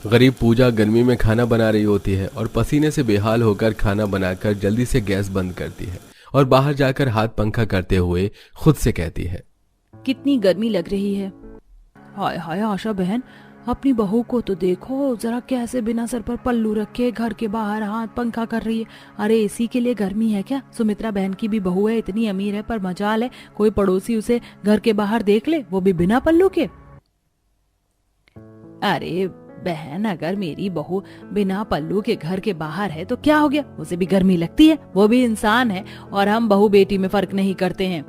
गरीब पूजा गर्मी में खाना बना रही होती है और पसीने से बेहाल होकर खाना बनाकर जल्दी से गैस बंद करती है और बाहर जाकर हाथ पंखा करते हुए खुद से कहती है, कितनी गर्मी लग रही है। हाय हाय आशा बहन, अपनी बहू को तो देखो जरा, कैसे बिना सर पर पल्लू रखे घर के बाहर हाथ पंखा कर रही है। अरे एसी के लिए गर्मी है क्या? सुमित्रा बहन की भी बहू है, इतनी अमीर है, पर मजाल है कोई पड़ोसी उसे घर के बाहर देख ले, वो भी बिना पल्लू के। अरे बहन, अगर मेरी बहू बिना पल्लू के घर के बाहर है तो क्या हो गया? उसे भी गर्मी लगती है, वो भी इंसान है, और हम बहू बेटी में फर्क नहीं करते हैं।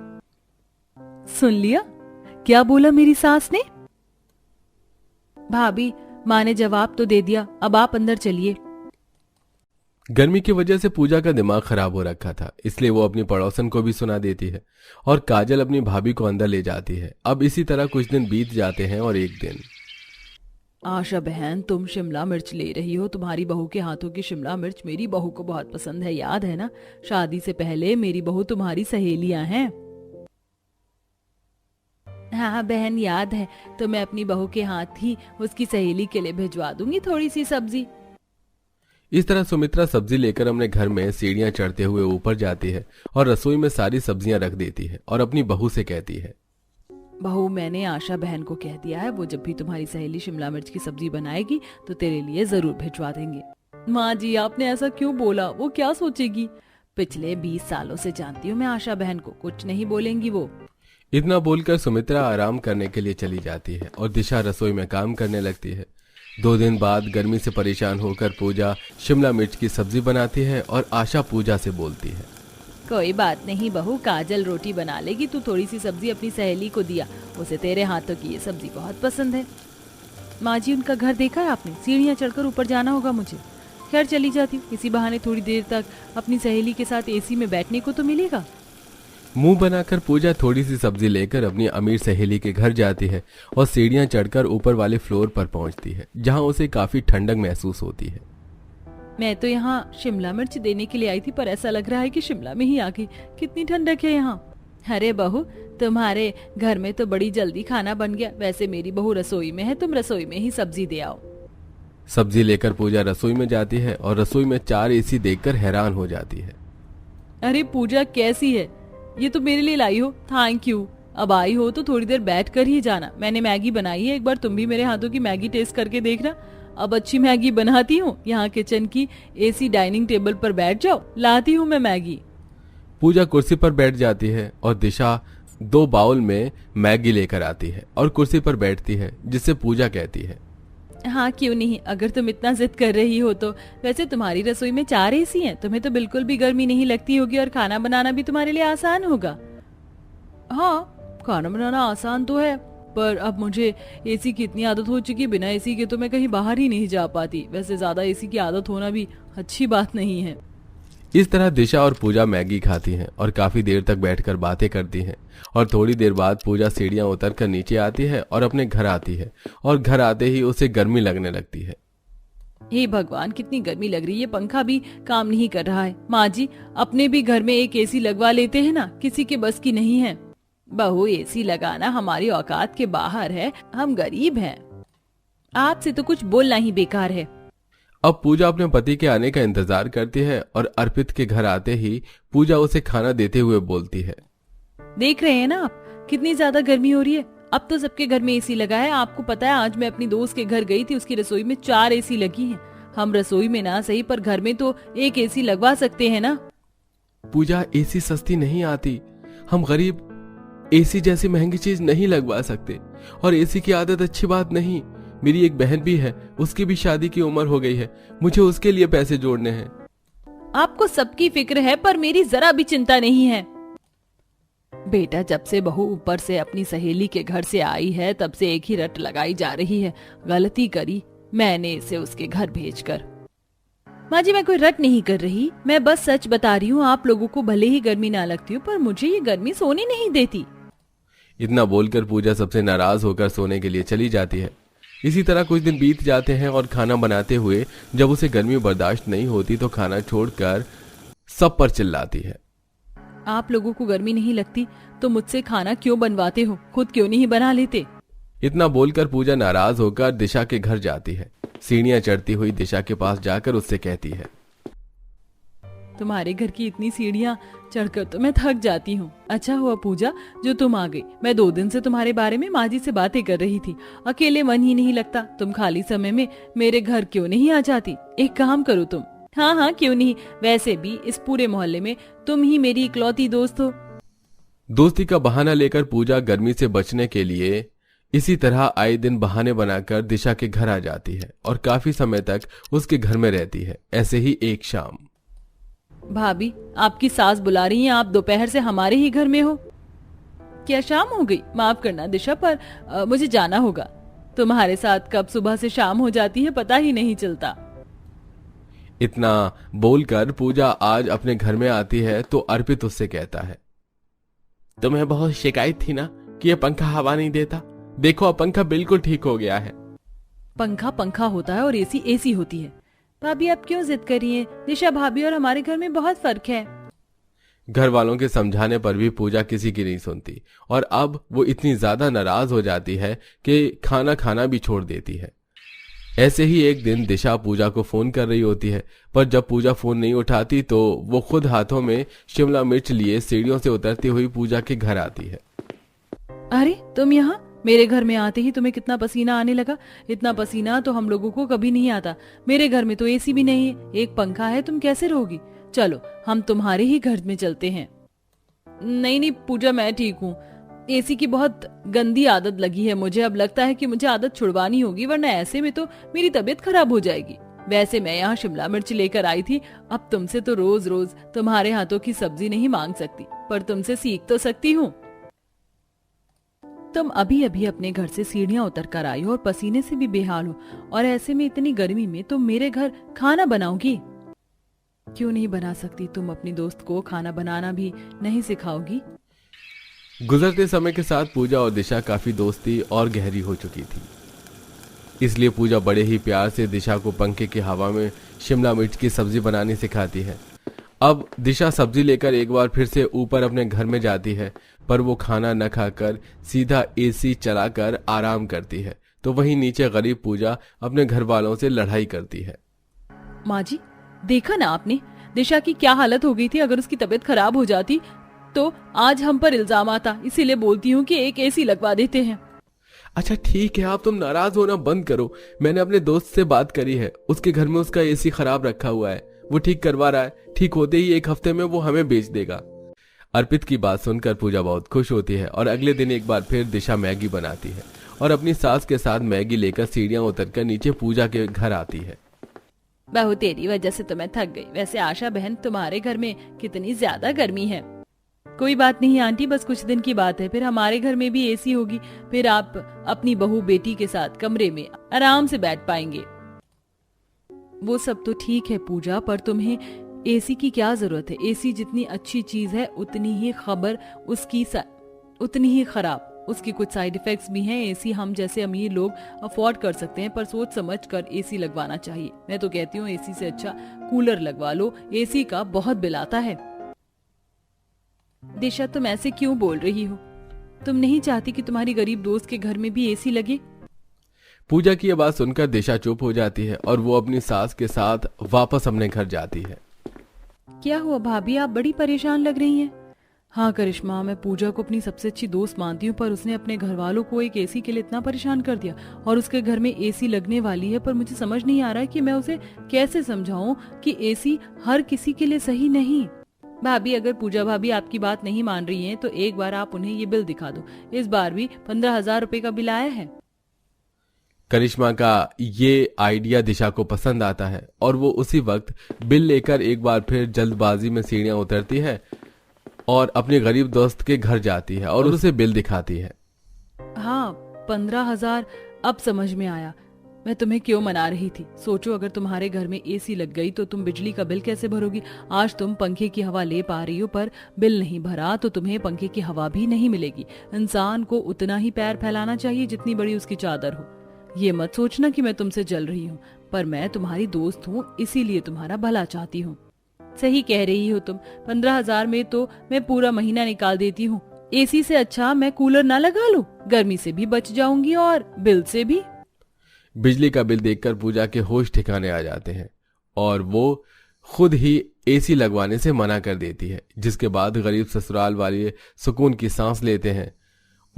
सुन लिया क्या बोला मेरी सास ने? भाभी, माँ ने जवाब तो दे दिया, अब आप अंदर चलिए। गर्मी की वजह से पूजा का दिमाग खराब हो रखा था, इसलिए वो अपनी पड़ोसन को भी सुना देती है और काजल अपनी भाभी को अंदर ले जाती है। अब इसी तरह कुछ दिन बीत जाते हैं और एक दिन, आशा बहन, तुम शिमला मिर्च ले रही हो। तुम्हारी बहू के हाथों की शिमला मिर्च मेरी बहू को बहुत पसंद है, याद है ना? शादी से पहले मेरी बहू तुम्हारी सहेलियां हैं। हाँ बहन, याद है। तो मैं अपनी बहू के हाथ ही उसकी सहेली के लिए भिजवा दूंगी थोड़ी सी सब्जी। इस तरह सुमित्रा सब्जी लेकर अपने घर में सीढ़ियां चढ़ते हुए ऊपर जाती है और रसोई में सारी सब्जियां रख देती है और अपनी बहू से कहती है, बहू, मैंने आशा बहन को कह दिया है, वो जब भी तुम्हारी सहेली शिमला मिर्च की सब्जी बनाएगी तो तेरे लिए जरूर भिजवा देंगे। माँ जी, आपने ऐसा क्यों बोला? वो क्या सोचेगी? पिछले 20 सालों से जानती हूँ मैं आशा बहन को, कुछ नहीं बोलेंगी वो। इतना बोलकर सुमित्रा आराम करने के लिए चली जाती है और दिशा रसोई में काम करने लगती है। 2 दिन बाद गर्मी से परेशान होकर पूजा शिमला मिर्च की सब्जी बनाती है और आशा पूजा से बोलती है, कोई बात नहीं बहू, काजल रोटी बना लेगी, तू थोड़ी सी सब्जी अपनी सहेली को दिया, उसे तेरे हाथों की ये सब्जी बहुत पसंद है। माँ जी, उनका घर देखा है आपने? सीढ़ियाँ चढ़कर ऊपर जाना होगा मुझे। खैर चली जाती हूँ, इसी बहाने थोड़ी देर तक अपनी सहेली के साथ एसी में बैठने को तो मिलेगा। मुंह बनाकर पूजा थोड़ी सी सब्जी लेकर अपनी अमीर सहेली के घर जाती है और सीढ़ियां चढ़कर ऊपर वाले फ्लोर पर पहुंचती है, जहां उसे काफी ठंडक महसूस होती है। मैं तो यहाँ शिमला मिर्च देने के लिए आई थी, पर ऐसा लग रहा है कि शिमला में ही आ गई। कितनी ठंडक है यहाँ। अरे बहू, तुम्हारे घर में तो बड़ी जल्दी खाना बन गया। वैसे मेरी बहू रसोई में है, तुम रसोई में ही सब्जी दे आओ। सब्जी लेकर पूजा रसोई में जाती है और रसोई में 4 एसी देखकर हैरान हो जाती है। अरे पूजा, कैसी है? ये तो मेरे लिए लाई हो, थैंक यू। अब आई हो तो थोड़ी देर बैठ कर ही जाना। मैंने मैगी बनाई है, एक बार तुम भी मेरे हाथों की मैगी टेस्ट करके देखना। अब अच्छी मैगी बनाती हूँ। यहाँ किचन की एसी डाइनिंग टेबल पर बैठ जाओ, लाती हूँ मैं मैगी। पूजा कुर्सी पर बैठ जाती है और दिशा 2 बाउल में मैगी लेकर आती है और कुर्सी पर बैठती है, जिससे पूजा कहती है, हाँ क्यों नहीं, अगर तुम इतना जिद कर रही हो तो। वैसे तुम्हारी रसोई में 4 एसी हैं, तुम्हें तो बिल्कुल भी गर्मी नहीं लगती होगी और खाना बनाना भी तुम्हारे लिए आसान होगा। हाँ, खाना बनाना आसान तो है, पर अब मुझे एसी की इतनी आदत हो चुकी है, बिना एसी के तो मैं कहीं बाहर ही नहीं जा पाती। वैसे ज्यादा एसी की आदत होना भी अच्छी बात नहीं है। इस तरह दिशा और पूजा मैगी खाती हैं और काफी देर तक बैठकर बातें करती हैं और थोड़ी देर बाद पूजा सीढ़ियां उतरकर नीचे आती है और अपने घर आती है और घर आते ही उसे गर्मी लगने लगती है। हे भगवान, कितनी गर्मी लग रही है, पंखा भी काम नहीं कर रहा है। माँ जी, अपने भी घर में एक एसी लगवा लेते हैं ना, किसी के बस की नहीं है। बहू, एसी लगाना हमारी औकात के बाहर है, हम गरीब हैं। आपसे तो कुछ बोलना ही बेकार है। अब पूजा अपने पति के आने का इंतजार करती है और अर्पित के घर आते ही पूजा उसे खाना देते हुए बोलती है, देख रहे हैं ना आप, कितनी ज्यादा गर्मी हो रही है। अब तो सबके घर में एसी लगा है। आपको पता है, आज मैं अपनी दोस्त के घर गई थी, उसकी रसोई में 4 एसी लगी हैं। हम रसोई में ना सही, पर घर में तो एक एसी लगवा सकते हैं ना। पूजा, एसी सस्ती नहीं आती, हम गरीब एसी जैसी महंगी चीज नहीं लगवा सकते और एसी की आदत अच्छी बात नहीं। मेरी एक बहन भी है, उसकी भी शादी की उम्र हो गई है, मुझे उसके लिए पैसे जोड़ने हैं। आपको सबकी फिक्र है, पर मेरी जरा भी चिंता नहीं है। बेटा, जब से बहू ऊपर से अपनी सहेली के घर से आई है, तब से एक ही रट लगाई जा रही है, गलती करी मैंने इसे उसके घर भेजकर। माँ जी, मैं कोई रट नहीं कर रही, मैं बस सच बता रही हूँ। आप लोगों को भले ही गर्मी ना लगती हो, पर मुझे ये गर्मी सोने नहीं देती। इतना बोलकर पूजा सबसे नाराज होकर सोने के लिए चली जाती है। इसी तरह कुछ दिन बीत जाते हैं और खाना बनाते हुए जब उसे गर्मी बर्दाश्त नहीं होती तो खाना छोड़कर सब पर चिल्लाती है, आप लोगों को गर्मी नहीं लगती तो मुझसे खाना क्यों बनवाते हो? खुद क्यों नहीं बना लेते? इतना बोलकर पूजा नाराज होकर दिशा के घर जाती है सीढ़ियां चढ़ती हुई दिशा के पास जाकर उससे कहती है, तुम्हारे घर की इतनी सीढ़ियां चढ़कर तो मैं थक जाती हूँ। अच्छा हुआ पूजा जो तुम आ गई। मैं 2 दिन से तुम्हारे बारे में माँ जी से बातें कर रही थी। अकेले मन ही नहीं लगता। तुम खाली समय में मेरे घर क्यों नहीं आ जाती? एक काम करो तुम। हाँ हाँ क्यों नहीं, वैसे भी इस पूरे मोहल्ले में तुम ही मेरी इकलौती दोस्त हो। दोस्ती का बहाना लेकर पूजा गर्मी से बचने के लिए इसी तरह आए दिन बहाने बनाकर दिशा के घर आ जाती है और काफी समय तक उसके घर में रहती है। ऐसे ही एक शाम, भाभी आपकी सास बुला रही हैं, आप दोपहर से हमारे ही घर में हो। क्या शाम हो गई? माफ करना दिशा, पर मुझे जाना होगा। तुम्हारे साथ कब सुबह से शाम हो जाती है पता ही नहीं चलता। इतना बोलकर पूजा आज अपने घर में आती है तो अर्पित उससे कहता है, तुम्हें बहुत शिकायत थी ना कि ये पंखा हवा नहीं देता। देखो अब पंखा बिल्कुल ठीक हो गया है। पंखा पंखा होता है और एसी एसी होती है। भाभी आप क्यों जिद कर रही हैं? दिशा भाभी और हमारे घर में बहुत फर्क है। घर वालों के समझाने पर भी पूजा किसी की नहीं सुनती और अब वो इतनी ज्यादा नाराज हो जाती है कि खाना खाना भी छोड़ देती है। ऐसे ही एक दिन दिशा पूजा को फोन कर रही होती है, पर जब पूजा फोन नहीं उठाती तो वो खुद हाथों में शिमला मिर्च लिए सीढ़ियों से उतरती हुई पूजा के घर आती है। अरे तुम यहाँ? मेरे घर में आते ही तुम्हें कितना पसीना आने लगा। इतना पसीना तो हम लोगों को कभी नहीं आता। मेरे घर में तो एसी भी नहीं है, एक पंखा है, तुम कैसे रहोगी? चलो हम तुम्हारे ही घर में चलते हैं। नहीं नहीं पूजा मैं ठीक हूँ। एसी की बहुत गंदी आदत लगी है मुझे। अब लगता है कि मुझे आदत छुड़वानी होगी, वरना ऐसे में तो मेरी तबीयत खराब हो जाएगी। वैसे मैं यहाँ शिमला मिर्च लेकर आई थी। अब तुमसे तो रोज रोज तुम्हारे हाथों की सब्जी नहीं मांग सकती, पर तुमसे सीख तो सकती हूँ। तुम अभी अभी अपने घर से सीढ़ियां उतर कर आई हो और पसीने से भी बेहाल हो, और ऐसे में इतनी गर्मी में तुम मेरे घर खाना बनाओगी? क्यों नहीं बना सकती? तुम अपनी दोस्त को खाना बनाना भी नहीं सिखाओगी? गुजरते समय के साथ पूजा और दिशा काफी दोस्ती और गहरी हो चुकी थी, इसलिए पूजा बड़े ही प्यार से दिशा को पंखे की हवा में शिमला मिर्च की सब्जी बनानी सिखाती है। अब दिशा सब्जी लेकर एक बार फिर से ऊपर अपने घर में जाती है, पर वो खाना न खाकर सीधा एसी चलाकर आराम करती है, तो वहीं नीचे गरीब पूजा अपने घर वालों से लड़ाई करती है। माँ जी देखा ना आपने दिशा की क्या हालत हो गई थी। अगर उसकी तबीयत खराब हो जाती तो आज हम पर इल्जाम आता। इसीलिए बोलती हूँ कि एक एसी लगवा देते हैं। अच्छा ठीक है, आप तुम नाराज होना बंद करो। मैंने अपने दोस्त से बात करी है, उसके घर में उसका एसी खराब रखा हुआ है, वो ठीक करवा रहा है। ठीक होते ही 1 हफ्ते में वो हमें बेच देगा। अर्पित की बात सुनकर पूजा बहुत खुश होती है और अगले दिन एक बार फिर दिशा मैगी बनाती है और अपनी सास के साथ मैगी लेकर सीढ़ियां उतरकर नीचे पूजा के घर आती है। बहू तेरी वजह से तो मैं थक गई। वैसे आशा बहन तुम्हारे घर में कितनी ज्यादा गर्मी है। कोई बात नहीं आंटी, बस कुछ दिन की बात है, फिर हमारे घर में भी एसी होगी। फिर आप अपनी बहू बेटी के साथ कमरे में आराम से बैठ पाएंगे। वो सब तो ठीक है पूजा, पर तुम्हें एसी की क्या जरूरत है? एसी जितनी अच्छी चीज है उतनी ही उतनी ही खराब। उसकी कुछ साइड इफेक्ट्स भी हैं। एसी हम जैसे अमीर लोग अफोर्ड कर सकते हैं, पर सोच समझ कर एसी लगवाना चाहिए। मैं तो कहती हूँ एसी से अच्छा कूलर लगवा लो, एसी का बहुत बिल आता है। दिशा तुम ऐसे क्यों बोल रही हो? तुम नहीं चाहती कि तुम्हारी गरीब दोस्त के घर में भी एसी लगे? पूजा की यह बात सुनकर दिशा चुप हो जाती है और वो अपनी सास के साथ वापस अपने घर जाती है। क्या हुआ भाभी, आप बड़ी परेशान लग रही हैं। हाँ करिश्मा, मैं पूजा को अपनी सबसे अच्छी दोस्त मानती हूँ, पर उसने अपने घर वालों को एक एसी के लिए इतना परेशान कर दिया और उसके घर में एसी लगने वाली है। पर मुझे समझ नहीं आ रहा है कि मैं उसे कैसे समझाऊं कि एसी हर किसी के लिए सही नहीं। भाभी अगर पूजा भाभी आपकी बात नहीं मान रही हैं, तो एक बार आप उन्हें ये बिल दिखा दो। इस बार भी 15,000 रुपए का बिल आया है। करिश्मा का ये आइडिया दिशा को पसंद आता है और वो उसी वक्त बिल लेकर एक बार फिर जल्दबाजी में सीढ़ियां उतरती है और अपने गरीब दोस्त के घर जाती है और उसे बिल दिखाती है। हाँ 15,000 अब समझ में आया। मैं तुम्हें क्यों मना रही थी। सोचो अगर तुम्हारे घर में एसी लग गई तो तुम बिजली का बिल कैसे भरोगी। आज तुम पंखे की हवा ले पा रही हो, पर बिल नहीं भरा तो तुम्हें पंखे की हवा भी नहीं मिलेगी। इंसान को उतना ही पैर फैलाना चाहिए जितनी बड़ी उसकी चादर हो। ये मत सोचना कि मैं तुमसे जल रही हूँ, पर मैं तुम्हारी दोस्त हूँ, इसीलिए तुम्हारा भला चाहती हूँ। सही कह रही हो तुम। 15,000 में तो मैं पूरा महीना निकाल देती हूँ। एसी से अच्छा मैं कूलर ना लगा लूं, गर्मी से भी बच जाऊंगी और बिल से भी। बिजली का बिल देखकर पूजा के होश ठिकाने आ जाते हैं और वो खुद ही एसी लगवाने से मना कर देती है, जिसके बाद गरीब ससुराल वाले सुकून की सांस लेते हैं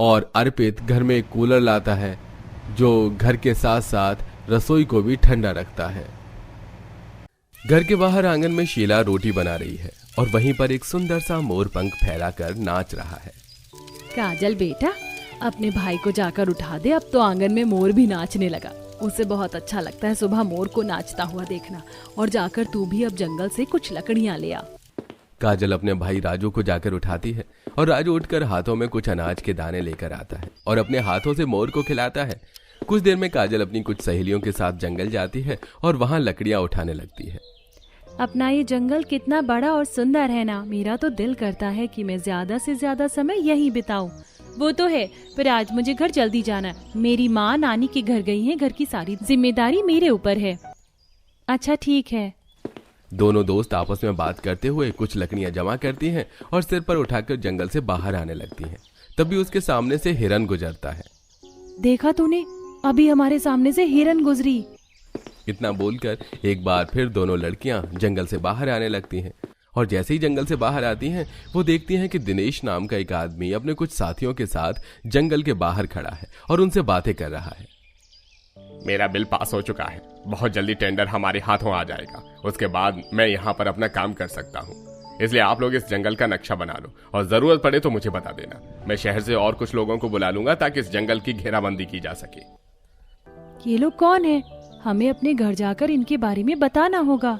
और अर्पित घर में एक कूलर लाता है जो घर के साथ साथ रसोई को भी ठंडा रखता है। घर के बाहर आंगन में शीला रोटी बना रही है और वहीं पर एक सुंदर सा मोर पंख फैलाकर नाच रहा है। काजल बेटा, अपने भाई को जाकर उठा दे, अब तो आंगन में मोर भी नाचने लगा। उसे बहुत अच्छा लगता है सुबह मोर को नाचता हुआ देखना। और जाकर तू भी अब जंगल से कुछ लकड़ियां ले आ। काजल अपने भाई राजू को जाकर उठाती है और राजू उठकर हाथों में कुछ अनाज के दाने लेकर आता है और अपने हाथों से मोर को खिलाता है। कुछ देर में काजल अपनी कुछ सहेलियों के साथ जंगल जाती है और वहां लकड़ियां उठाने लगती है। अपना ये जंगल कितना बड़ा और सुंदर है ना, मेरा तो दिल करता है कि मैं ज्यादा से ज्यादा समय यहीं बिताऊं। वो तो है, पर आज मुझे घर जल्दी जाना है। मेरी माँ नानी के घर गई है, घर की सारी जिम्मेदारी मेरे ऊपर है। अच्छा ठीक है। दोनों दोस्त आपस में बात करते हुए कुछ लकड़ियां जमा करती हैं और सिर पर उठाकर जंगल से बाहर आने लगती हैं। तभी उसके सामने से हिरन गुजरता है। देखा तूने, अभी हमारे सामने से हिरन गुजरी। इतना बोलकर एक बार फिर दोनों लड़कियां जंगल से बाहर आने लगती हैं और जैसे ही जंगल से बाहर आती हैं वो देखती हैं कि दिनेश नाम का एक आदमी अपने कुछ साथियों के साथ जंगल के बाहर खड़ा है और उनसे बातें कर रहा है। मेरा बिल पास हो चुका है, बहुत जल्दी टेंडर हमारे हाथों आ जाएगा, उसके बाद मैं यहाँ पर अपना काम कर सकता हूँ। इसलिए आप लोग इस जंगल का नक्शा बना लो और जरूरत पड़े तो मुझे बता देना। मैं शहर से और कुछ लोगों को बुला लूंगा ताकि इस जंगल की घेराबंदी की जा सके। ये लोग कौन है? हमें अपने घर जाकर इनके बारे में बताना होगा।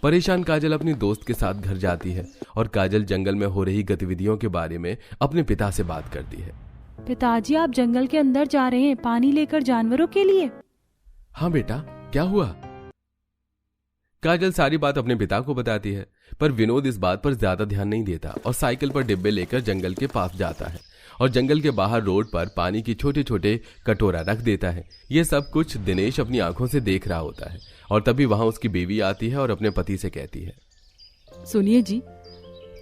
परेशान काजल अपनी दोस्त के साथ घर जाती है और काजल जंगल में हो रही गतिविधियों के बारे में अपने पिता से बात करती है। पिताजी, आप जंगल के अंदर जा रहे हैं पानी लेकर जानवरों के लिए? हाँ बेटा, क्या हुआ? काजल सारी बात अपने पिता को बताती है, पर विनोद इस बात पर ज्यादा ध्यान नहीं देता और साइकिल पर डिब्बे लेकर जंगल के पास जाता है और जंगल के बाहर रोड पर पानी की छोटे छोटे कटोरा रख देता है। ये सब कुछ दिनेश अपनी आंखों से देख रहा होता है और तभी वहां उसकी बीवी आती है और अपने पति से कहती है, सुनिए जी,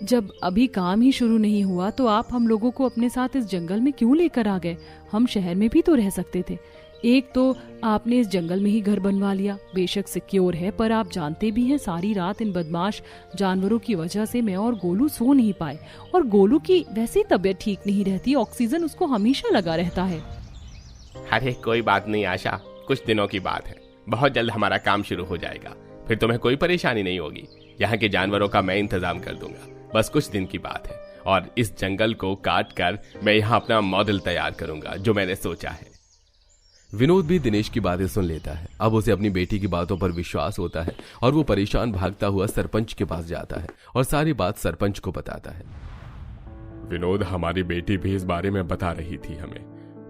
जब अभी काम ही शुरू नहीं हुआ तो आप हम लोगों को अपने साथ इस जंगल में क्यों लेकर आ गए? हम शहर में भी तो रह सकते थे। एक तो आपने इस जंगल में ही घर बनवा लिया, बेशक सिक्योर है, पर आप जानते भी हैं सारी रात इन बदमाश जानवरों की वजह से मैं और गोलू सो नहीं पाए। और गोलू की वैसे ही तबीयत ठीक नहीं रहती, ऑक्सीजन उसको हमेशा लगा रहता है। अरे कोई बात नहीं आशा, कुछ दिनों की बात है, बहुत जल्द हमारा काम शुरू हो जाएगा, फिर तुम्हें कोई परेशानी नहीं होगी। यहाँ के जानवरों का मैं इंतजाम कर दूंगा, बस कुछ दिन की बात है। और इस जंगल को काट कर मैं यहाँ अपना मॉडल तैयार करूंगा जो मैंने सोचा है। विनोद भी दिनेश की बातें सुन लेता है। अब उसे अपनी बेटी की बातों पर विश्वास होता है और वो परेशान भागता हुआ सरपंच के पास जाता है और सारी बात सरपंच को बताता है। विनोद, हमारी बेटी भी इस बारे में बता रही थी हमें,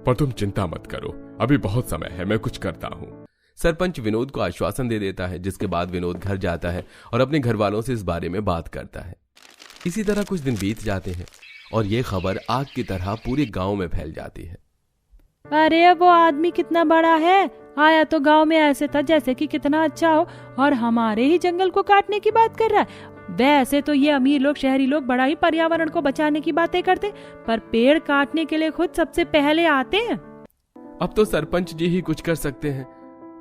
पर तुम चिंता मत करो, अभी बहुत समय है, मैं कुछ करता हूँ। सरपंच विनोद को आश्वासन दे देता है, जिसके बाद विनोद घर जाता है और अपने घर वालों से इस बारे में बात करता है। इसी तरह कुछ दिन बीत जाते हैं और ये खबर आग की तरह पूरे गांव में फैल जाती है। अरे वो आदमी कितना बड़ा है, आया तो गांव में ऐसे था जैसे कि कितना अच्छा हो और हमारे ही जंगल को काटने की बात कर रहा है। वैसे तो ये अमीर लोग, शहरी लोग बड़ा ही पर्यावरण को बचाने की बातें करते, पर पेड़ काटने के लिए खुद सबसे पहले आते हैं। अब तो सरपंच जी ही कुछ कर सकते हैं।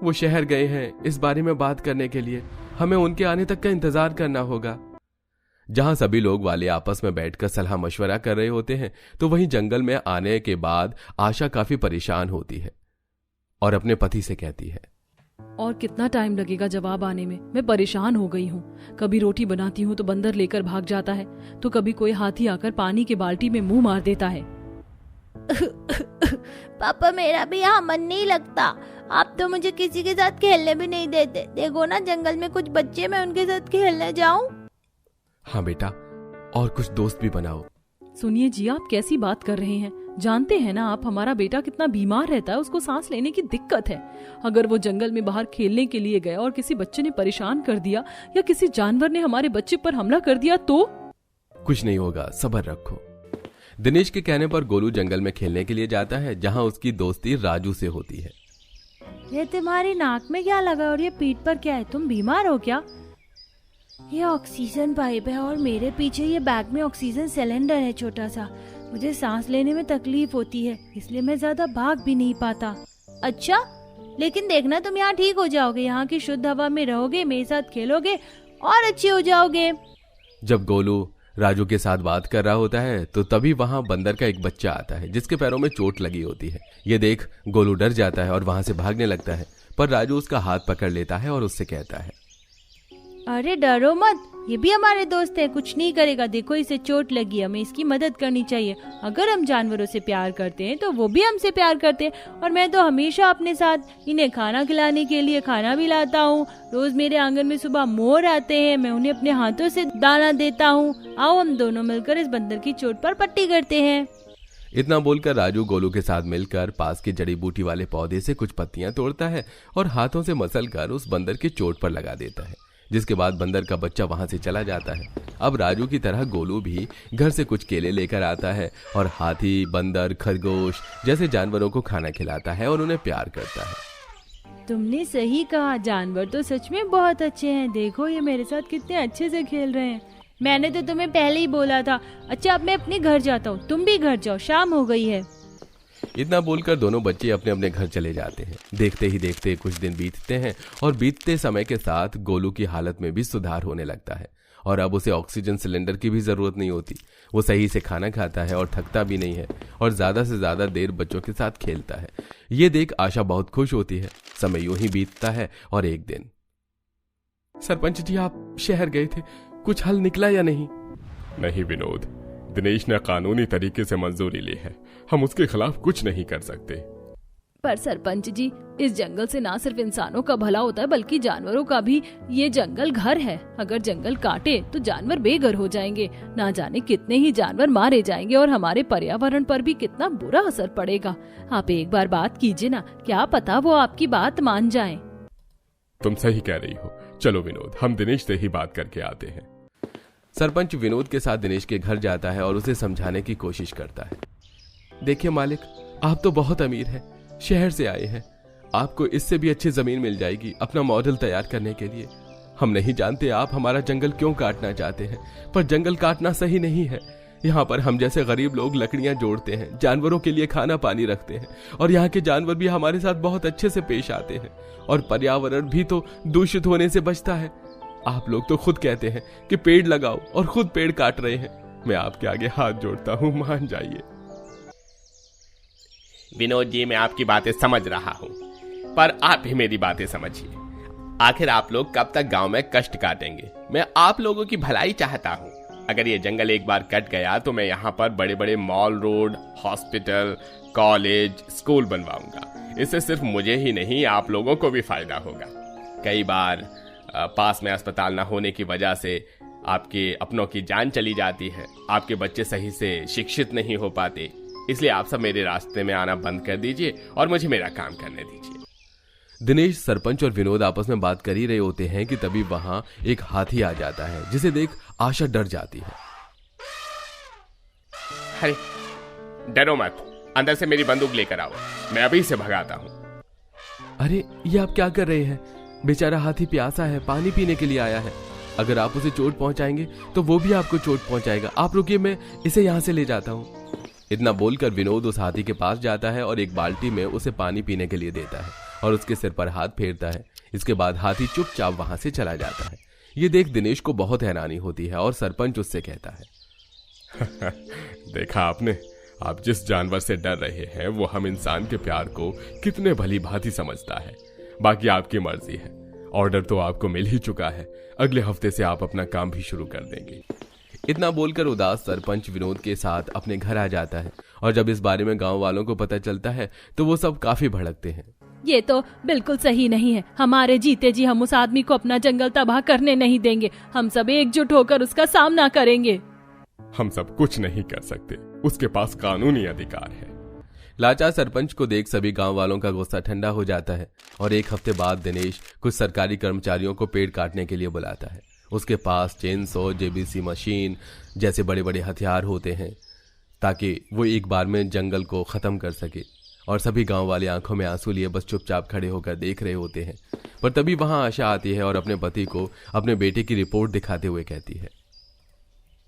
वो शहर गए हैं इस बारे में बात करने के लिए, हमें उनके आने तक का इंतजार करना होगा। जहां सभी लोग वाले आपस में बैठकर सलाह मशवरा कर रहे होते हैं तो वहीं जंगल में आने के बाद आशा काफी परेशान होती है और अपने पति से कहती है, और कितना टाइम लगेगा जवाब आने में? मैं परेशान हो गई हूँ। कभी रोटी बनाती हूँ तो बंदर लेकर भाग जाता है, तो कभी कोई हाथी आकर पानी के बाल्टी में मुंह मार देता है। पापा, मेरा भी यहाँ मन नहीं लगता। आप तो मुझे किसी के साथ खेलने भी नहीं देते। देखो ना, जंगल में कुछ बच्चे, मैं उनके साथ खेलने जाऊं? हाँ बेटा, और कुछ दोस्त भी बनाओ। सुनिए जी, आप कैसी बात कर रहे हैं? जानते हैं ना आप, हमारा बेटा कितना बीमार रहता है, उसको सांस लेने की दिक्कत है। अगर वो जंगल में बाहर खेलने के लिए गया और किसी बच्चे ने परेशान कर दिया या किसी जानवर ने हमारे बच्चे पर हमला कर दिया तो? कुछ नहीं होगा, सब्र रखो। दिनेश के कहने पर गोलू जंगल में खेलने के लिए जाता है, जहाँ उसकी दोस्ती राजू से होती है। ये तुम्हारी नाक में क्या लगा और ये पीठ पर क्या है? तुम बीमार हो क्या? ये ऑक्सीजन पाइप है और मेरे पीछे ये बैग में ऑक्सीजन सिलेंडर है छोटा सा। मुझे सांस लेने में तकलीफ होती है, इसलिए मैं ज्यादा भाग भी नहीं पाता। अच्छा, लेकिन देखना तुम यहाँ ठीक हो जाओगे, यहाँ की शुद्ध हवा में रहोगे, मेरे साथ खेलोगे और अच्छे हो जाओगे। जब गोलू राजू के साथ बात कर रहा होता है तो तभी वहां बंदर का एक बच्चा आता है जिसके पैरों में चोट लगी होती है। ये देख गोलू डर जाता है और वहां से भागने लगता है, पर राजू उसका हाथ पकड़ लेता है और उससे कहता है, अरे डरो मत, ये भी हमारे दोस्त है, कुछ नहीं करेगा। देखो इसे चोट लगी, हमें इसकी मदद करनी चाहिए। अगर हम जानवरों से प्यार करते हैं तो वो भी हमसे प्यार करते हैं। और मैं तो हमेशा अपने साथ इन्हें खाना खिलाने के लिए खाना भी लाता हूँ। रोज मेरे आंगन में सुबह मोर आते हैं, मैं उन्हें अपने हाथों से दाना देता हूँ। आओ हम दोनों मिलकर इस बंदर की चोट पर पट्टी करते हैं। इतना बोलकर राजू गोलू के साथ मिलकर पास के जड़ी बूटी वाले पौधे से कुछ पत्तियां तोड़ता है और हाथों से मसलकर उस बंदर की चोट पर लगा देता है, जिसके बाद बंदर का बच्चा वहां से चला जाता है। अब राजू की तरह गोलू भी घर से कुछ केले लेकर आता है और हाथी, बंदर, खरगोश जैसे जानवरों को खाना खिलाता है और उन्हें प्यार करता है। तुमने सही कहा, जानवर तो सच में बहुत अच्छे हैं। देखो ये मेरे साथ कितने अच्छे से खेल रहे हैं। मैंने तो तुम्हें पहले ही बोला था। अच्छा अब मैं अपने घर जाता हूँ, तुम भी घर जाओ, शाम हो गई है। इतना बोलकर दोनों बच्चे अपने अपने घर चले जाते हैं। देखते ही देखते कुछ दिन बीतते हैं और बीतते समय के साथ गोलू की हालत में भी सुधार होने लगता है और अब उसे ऑक्सीजन सिलेंडर की भी जरूरत नहीं होती। वो सही से खाना खाता है और थकता भी नहीं है और ज्यादा से ज्यादा देर बच्चों के साथ खेलता है। ये देख आशा बहुत खुश होती है। समय यूं ही बीतता है और एक दिन, सरपंच जी आप शहर गए थे, कुछ हल निकला या नहीं? नहीं विनोद, दिनेश ने कानूनी तरीके से मंजूरी ली है, हम उसके खिलाफ कुछ नहीं कर सकते। पर सरपंच जी, इस जंगल से ना सिर्फ इंसानों का भला होता है बल्कि जानवरों का भी। ये जंगल घर है, अगर जंगल काटे तो जानवर बेघर हो जाएंगे, ना जाने कितने ही जानवर मारे जाएंगे और हमारे पर्यावरण पर भी कितना बुरा असर पड़ेगा। आप एक बार बात कीजिए ना, क्या पता वो आपकी बात मान जाएं। तुम सही कह रही हो, चलो विनोद हम दिनेश से ही बात करके आते हैं। सरपंच विनोद के साथ दिनेश के घर जाता है और उसे समझाने की कोशिश करता है। देखिए मालिक, आप तो बहुत अमीर हैं, शहर से आए हैं, आपको इससे भी अच्छी जमीन मिल जाएगी अपना मॉडल तैयार करने के लिए। हम नहीं जानते आप हमारा जंगल क्यों काटना चाहते हैं, पर जंगल काटना सही नहीं है। यहाँ पर हम जैसे गरीब लोग लकड़ियां जोड़ते हैं, जानवरों के लिए खाना पानी रखते हैं और यहाँ के जानवर भी हमारे साथ बहुत अच्छे से पेश आते हैं और पर्यावरण भी तो दूषित होने से बचता है। आप लोग तो खुद कहते हैं कि पेड़ लगाओ और खुद पेड़ काट रहे हैं। मैं आपके आगे हाथ जोड़ता हूँ, मान जाइए। विनोद जी, मैं आपकी बातें समझ रहा हूँ, पर आप भी मेरी बातें समझिए। आखिर आप लोग कब तक गांव में कष्ट काटेंगे? मैं आप लोगों की भलाई चाहता हूँ। अगर ये जंगल एक बार कट गया तो मैं यहाँ पर बड़े बड़े mall road, hospital, college, school बनवाऊंगा। इससे सिर्फ मुझे ही नहीं आप लोगों को भी फायदा होगा। कई बार पास में अस्पताल ना होने की वजह से आपके अपनों की जान चली जाती है, आपके बच्चे सही से शिक्षित नहीं हो पाते। इसलिए आप सब मेरे रास्ते में आना बंद कर दीजिए और मुझे मेरा काम करने दीजिए। दिनेश, सरपंच और विनोद आपस में बात कर ही रहे होते हैं कि तभी वहां एक हाथी आ जाता है, जिसे देख आशा डर जाती है। अरे डरो मत, अंदर से मेरी बंदूक लेकर आओ, मैं अभी से भगाता हूँ। अरे ये आप क्या कर रहे हैं? बेचारा हाथी प्यासा है, पानी पीने के लिए आया है। अगर आप उसे चोट पहुंचाएंगे तो वो भी आपको चोट पहुंचाएगा। आप रुकिए, मैं इसे यहाँ से ले जाता हूँ। इतना बोलकर विनोद उस हाथी के पास जाता है और एक बाल्टी में उसे पानी पीने के लिए देता है और उसके सिर पर हाथ फेरता है। इसके बाद हाथी चुपचाप वहां से चला जाता है। ये देख दिनेश को बहुत हैरानी होती है और सरपंच उससे कहता है, देखा आपने, आप जिस जानवर से डर रहे हैं वो हम इंसान के प्यार को कितने भली भांति समझता है। बाकी आपकी मर्जी है, ऑर्डर तो आपको मिल ही चुका है, अगले हफ्ते से आप अपना काम भी शुरू कर देंगे। इतना बोलकर उदास सरपंच विनोद के साथ अपने घर आ जाता है और जब इस बारे में गांव वालों को पता चलता है तो वो सब काफी भड़कते हैं। ये तो बिल्कुल सही नहीं है। हमारे जीते जी हम उस आदमी को अपना जंगल तबाह करने नहीं देंगे। हम सब एकजुट होकर उसका सामना करेंगे। हम सब कुछ नहीं कर सकते, उसके पास कानूनी अधिकार है। लाचार सरपंच को देख सभी गांव वालों का गुस्सा ठंडा हो जाता है और एक हफ्ते बाद दिनेश कुछ सरकारी कर्मचारियों को पेड़ काटने के लिए बुलाता है। उसके पास चेनसॉ, जेबीसी मशीन जैसे बड़े बड़े हथियार होते हैं ताकि वो एक बार में जंगल को खत्म कर सके। और सभी गांव वाले आंखों में आंसू लिए बस चुपचाप खड़े होकर देख रहे होते हैं। पर तभी वहां आशा आती है और अपने पति को अपने बेटे की रिपोर्ट दिखाते हुए कहती है,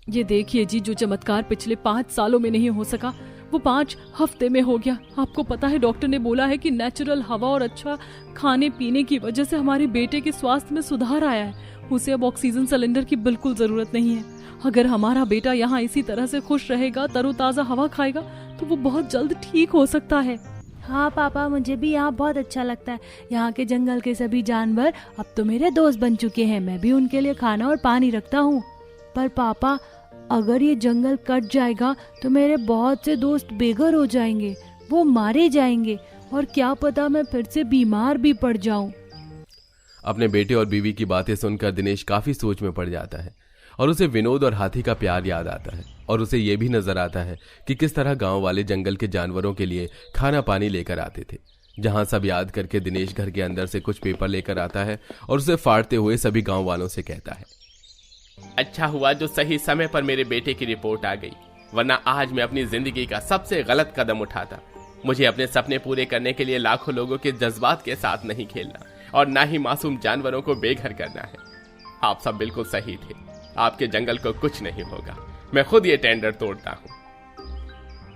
ये देखिए जी, जो चमत्कार पिछले 5 सालों में नहीं हो सका वो 5 हफ्ते में हो गया। आपको पता है डॉक्टर ने बोला है कि नेचुरल हवा और अच्छा खाने पीने की वजह से हमारे बेटे के स्वास्थ्य में सुधार आया है। उसे अब ऑक्सीजन सिलेंडर की बिल्कुल जरूरत नहीं है। अगर हमारा बेटा यहाँ इसी तरह से खुश रहेगा, तरोताजा हवा खाएगा, तो वो बहुत जल्द ठीक हो सकता है। हाँ पापा, मुझे भी यहाँ बहुत अच्छा लगता है। यहाँ के जंगल के सभी जानवर अब तो मेरे दोस्त बन चुके हैं। मैं भी उनके लिए खाना और पानी रखता हूँ। पर पापा, अगर ये जंगल कट जाएगा तो मेरे बहुत से दोस्त बेघर हो जाएंगे, वो मारे जाएंगे, और क्या पता मैं फिर से बीमार भी पड़ जाऊं। अपने बेटे और बीवी की बातें सुनकर दिनेश काफी सोच में पड़ जाता है और उसे विनोद और हाथी का प्यार याद आता है और उसे ये भी नजर आता है कि किस तरह गांव वाले जंगल के जानवरों के लिए खाना पानी लेकर आते थे। जहां सब याद करके दिनेश घर के अंदर से कुछ पेपर लेकर आता है और उसे फाड़ते हुए सभी गांव वालों से कहता है, अच्छा हुआ जो सही समय पर मेरे बेटे की रिपोर्ट आ गई, वरना आज मैं अपनी जिंदगी का सबसे गलत कदम उठाता। मुझे अपने सपने पूरे करने के लिए लाखों लोगों के जज्बात के साथ नहीं खेलना और ना ही मासूम जानवरों को बेघर करना है। आप सब बिल्कुल सही थे। आपके जंगल को कुछ नहीं होगा। मैं खुद ये टेंडर तोड़ता हूँ।